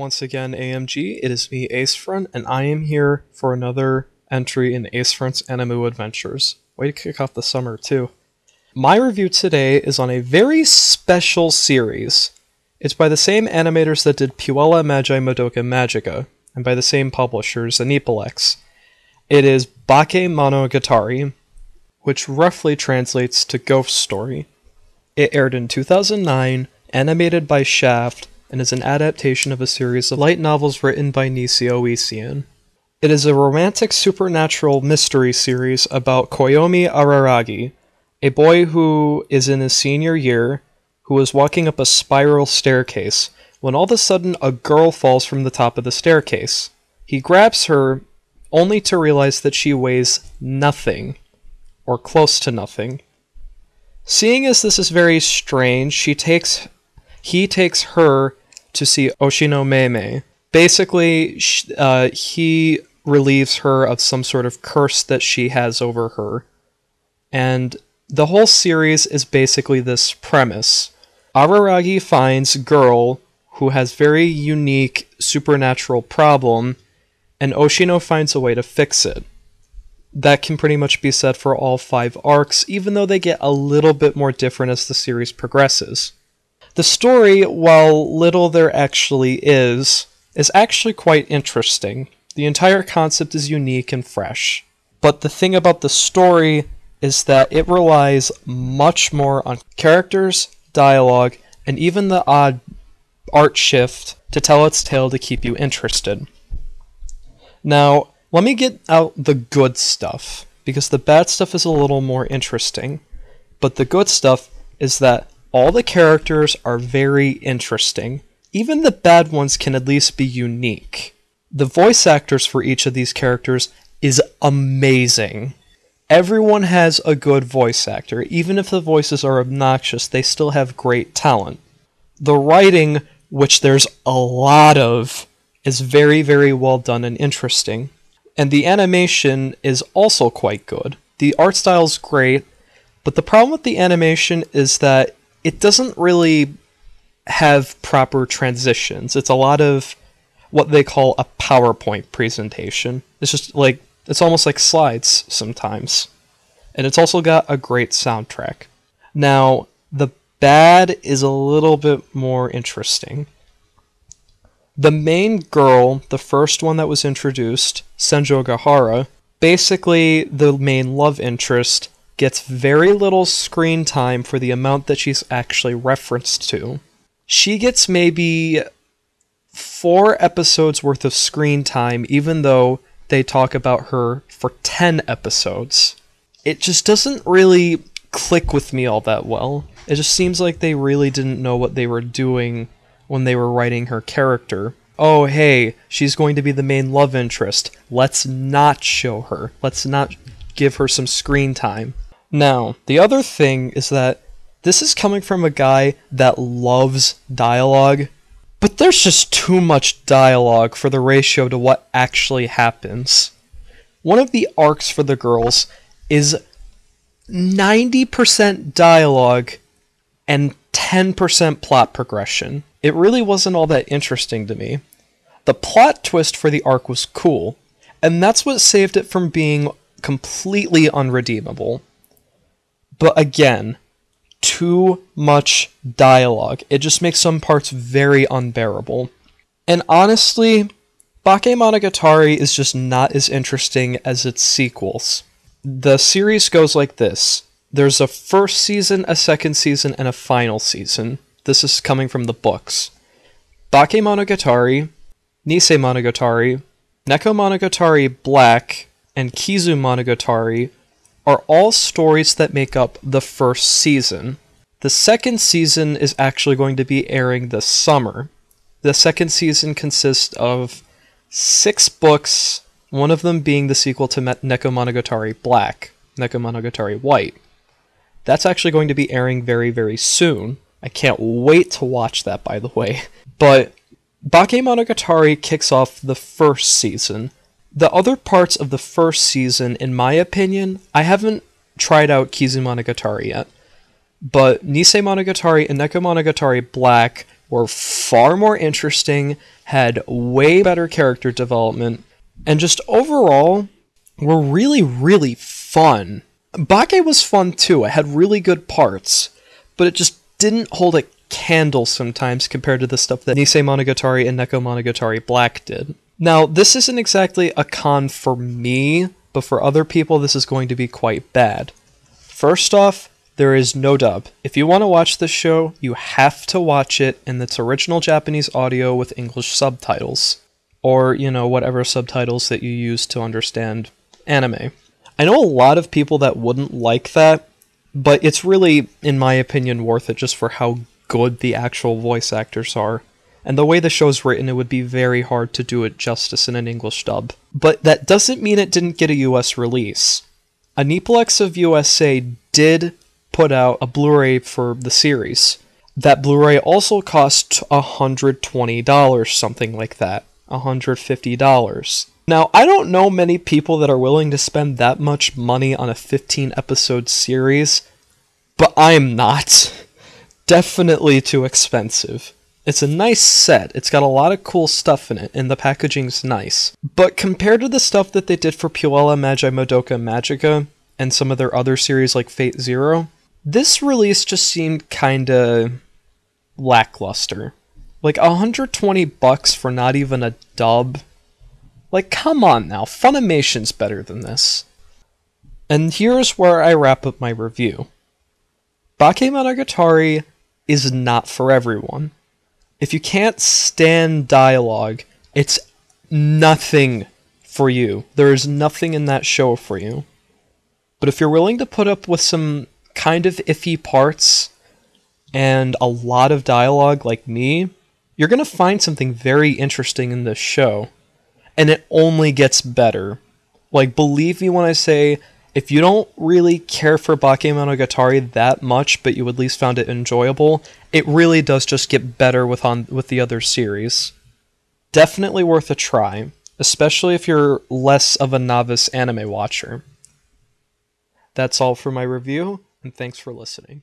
once again, AMG. It is me, AceFront, and I am here for another entry in AceFront's Animu adventures. Way to kick off the summer, too. My review today is on a very special series. It's by the same animators that did Puella Magi Madoka Magica, and by the same publishers, Anipolex. It is Bakemonogatari, which roughly translates to Ghost Story. It aired in 2009, animated by Shaft, and is an adaptation of a series of light novels written by Nisio Isian. It is a romantic supernatural mystery series about Koyomi Araragi, a boy who is in his senior year, who is walking up a spiral staircase, when all of a sudden a girl falls from the top of the staircase. He grabs her, only to realize that she weighs nothing, or close to nothing. Seeing as this is very strange, he takes her to see Oshino Meme. Basically, he relieves her of some sort of curse that she has over her. And the whole series is basically this premise. Araragi finds a girl who has very unique supernatural problem, and Oshino finds a way to fix it. That can pretty much be said for all 5 arcs, even though they get a little bit more different as the series progresses. The story, while little there actually is actually quite interesting. The entire concept is unique and fresh. But the thing about the story is that it relies much more on characters, dialogue, and even the odd art shift to tell its tale to keep you interested. Now, let me get out the good stuff, because the bad stuff is a little more interesting. But the good stuff is that all the characters are very interesting. Even the bad ones can at least be unique. The voice actors for each of these characters is amazing. Everyone has a good voice actor. Even if the voices are obnoxious, they still have great talent. The writing, which there's a lot of, is very, very well done and interesting. And the animation is also quite good. The art style is great, but the problem with the animation is that it doesn't really have proper transitions. It's a lot of what they call a PowerPoint presentation. It's just like, it's almost like slides sometimes. And it's also got a great soundtrack. Now, the bad is a little bit more interesting. The main girl, the first one that was introduced, Senjo Gahara, basically the main love interest, gets very little screen time for the amount that she's actually referenced to. She gets maybe 4 episodes worth of screen time, even though they talk about her for 10 episodes. It just doesn't really click with me all that well. It just seems like they really didn't know what they were doing when they were writing her character. Oh, hey, she's going to be the main love interest. Let's not show her. Let's not give her some screen time. Now, the other thing is that this is coming from a guy that loves dialogue, but there's just too much dialogue for the ratio to what actually happens. One of the arcs for the girls is 90% dialogue and 10% plot progression. It really wasn't all that interesting to me. The plot twist for the arc was cool, and that's what saved it from being completely unredeemable. But again, too much dialogue. It just makes some parts very unbearable. And honestly, Bakemonogatari is just not as interesting as its sequels. The series goes like this. There's a first season, a second season, and a final season. This is coming from the books. Bakemonogatari, Nisemonogatari, Nekomonogatari Black, and Kizumonogatari are all stories that make up the first season. The second season is actually going to be airing this summer. The second season consists of 6 books, one of them being the sequel to Nekomonogatari Black, Nekomonogatari White. That's actually going to be airing very, very soon. I can't wait to watch that, by the way. But Bakemonogatari kicks off the first season. The other parts of the first season, in my opinion, I haven't tried out Kizumonogatari yet, but Nisemonogatari and Nekomonogatari Black were far more interesting, had way better character development, and just overall were really, really fun. Bake was fun too, it had really good parts, but it just didn't hold a candle sometimes compared to the stuff that Nisei Monogatari and Neko Monogatari Black did. Now, this isn't exactly a con for me, but for other people this is going to be quite bad. First off, there is no dub. If you want to watch this show, you have to watch it in its original Japanese audio with English subtitles. Or, you know, whatever subtitles that you use to understand anime. I know a lot of people that wouldn't like that, but it's really, in my opinion, worth it just for how good the actual voice actors are. And the way the show's written, it would be very hard to do it justice in an English dub. But that doesn't mean it didn't get a US release. Aniplex of USA did put out a Blu-ray for the series. That Blu-ray also cost $120, something like that. $150. Now, I don't know many people that are willing to spend that much money on a 15-episode series, but I'm not. Definitely too expensive. It's a nice set, it's got a lot of cool stuff in it, and the packaging's nice. But compared to the stuff that they did for Puella, Magi Madoka, Magica, and some of their other series like Fate Zero, this release just seemed kinda lackluster. Like, $120 for not even a dub? Like, come on now, Funimation's better than this. And here's where I wrap up my review. Bakemonogatari is not for everyone. If you can't stand dialogue, it's nothing for you. There is nothing in that show for you. But if you're willing to put up with some kind of iffy parts and a lot of dialogue like me, you're going to find something very interesting in this show. And it only gets better. Like, believe me when I say, if you don't really care for Bakemonogatari that much, but you at least found it enjoyable, it really does just get better with the other series. Definitely worth a try, especially if you're less of a novice anime watcher. That's all for my review, and thanks for listening.